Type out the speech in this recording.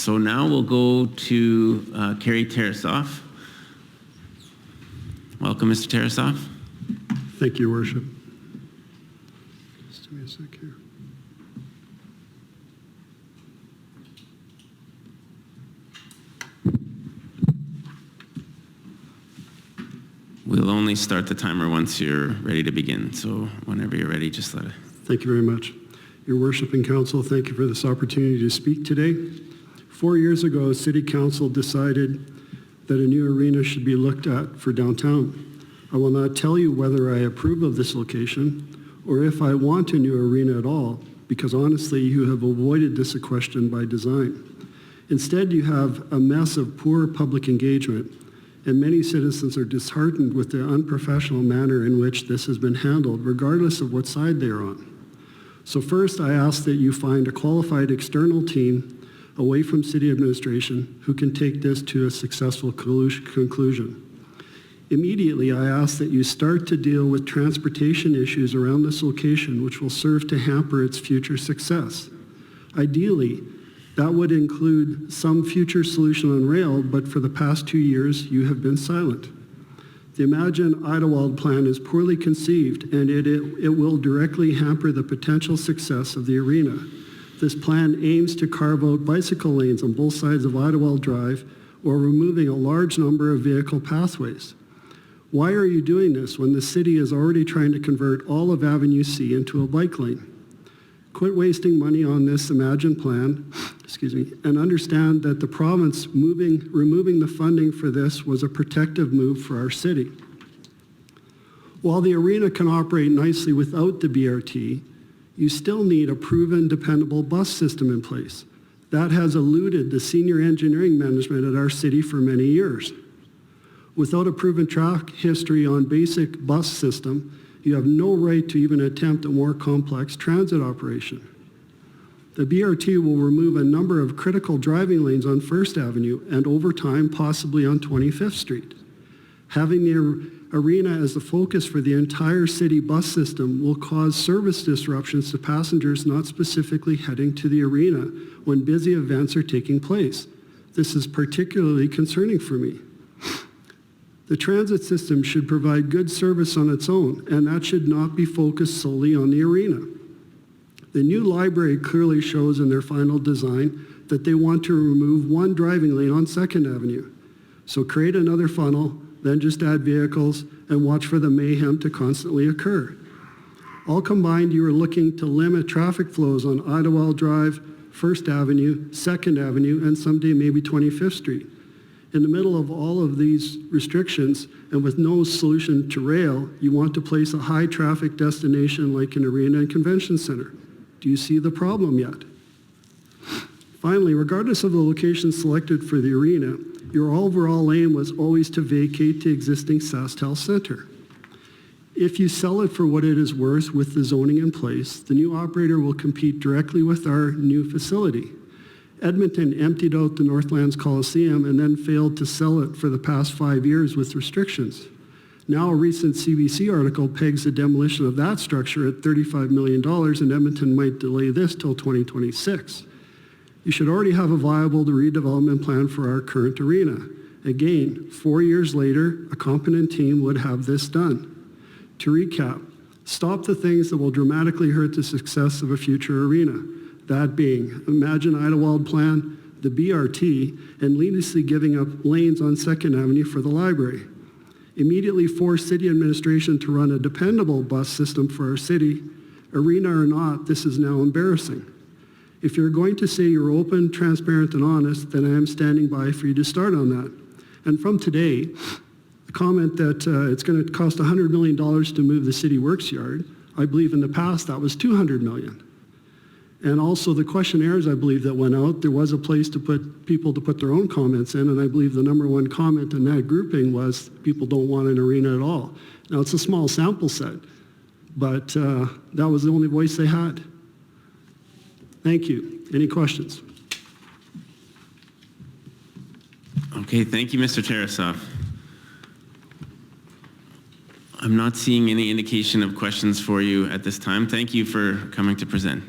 So now we'll go to Kerry Tarasoff. Welcome, Mr. Tarasoff. Thank you, Worship. Just give me a sec here. We'll only start the timer once you're ready to begin. So whenever you're ready, just let it. Thank you very much. Your Worship and Council, thank you for this opportunity to speak today. 4 years ago, City Council decided that a new arena should be looked at for downtown. I will not tell you whether I approve of this location or if I want a new arena at all, because honestly, you have avoided this question by design. Instead, you have a mess of poor public engagement, and many citizens are disheartened with the unprofessional manner in which this has been handled, regardless of what side they are on. So first, I ask that you find a qualified external team away from city administration who can take this to a successful conclusion. Immediately, I ask that you start to deal with transportation issues around this location, which will serve to hamper its future success. Ideally, that would include some future solution on rail, but for the past 2 years, you have been silent. The Imagine Idlewild plan is poorly conceived, and it will directly hamper the potential success of the arena. This plan aims to carve out bicycle lanes on both sides of Idlewild Drive or removing a large number of vehicle pathways. Why are you doing this when the city is already trying to convert all of Avenue C into a bike lane? Quit wasting money on this Imagine plan, and understand that the province removing the funding for this was a protective move for our city. While the arena can operate nicely without the BRT, you still need a proven, dependable bus system in place. That has eluded the senior engineering management at our city for many years. Without a proven track history on basic bus system, you have no right to even attempt a more complex transit operation. The BRT will remove a number of critical driving lanes on First Avenue and over time, possibly on 25th Street. Having the arena as the focus for the entire city bus system will cause service disruptions to passengers not specifically heading to the arena when busy events are taking place. This is particularly concerning for me. The transit system should provide good service on its own, and that should not be focused solely on the arena. The new library clearly shows in their final design that they want to remove one driving lane on 2nd Avenue. So create another funnel, then just add vehicles and watch for the mayhem to constantly occur. All combined, you are looking to limit traffic flows on Idlewild Drive, 1st Avenue, 2nd Avenue, and someday maybe 25th Street. In the middle of all of these restrictions and with no solution to rail, you want to place a high traffic destination like an arena and convention center. Do you see the problem yet? Finally, regardless of the location selected for the arena, your overall aim was always to vacate the existing SaskTel Center. If you sell it for what it is worth with the zoning in place, the new operator will compete directly with our new facility. Edmonton emptied out the Northlands Coliseum and then failed to sell it for the past 5 years with restrictions. Now a recent CBC article pegs the demolition of that structure at $35 million, and Edmonton might delay this till 2026. You should already have a viable redevelopment plan for our current arena. Again, 4 years later, a competent team would have this done. To recap, stop the things that will dramatically hurt the success of a future arena. That being, Imagine Idlewild plan, the BRT, and needlessly giving up lanes on 2nd Avenue for the library. Immediately force city administration to run a dependable bus system for our city. Arena or not, this is now embarrassing. If you're going to say you're open, transparent, and honest, then I am standing by for you to start on that. And from today, the comment that it's going to cost $100 million to move the city works yard, I believe in the past that was $200 million. And also the questionnaires, I believe, that went out, there was a place to put people to put their own comments in, and I believe the number one comment in that grouping was people don't want an arena at all. Now, it's a small sample set, but that was the only voice they had. Thank you. Any questions? Okay, thank you, Mr. Tarasoff. I'm not seeing any indication of questions for you at this time. Thank you for coming to present.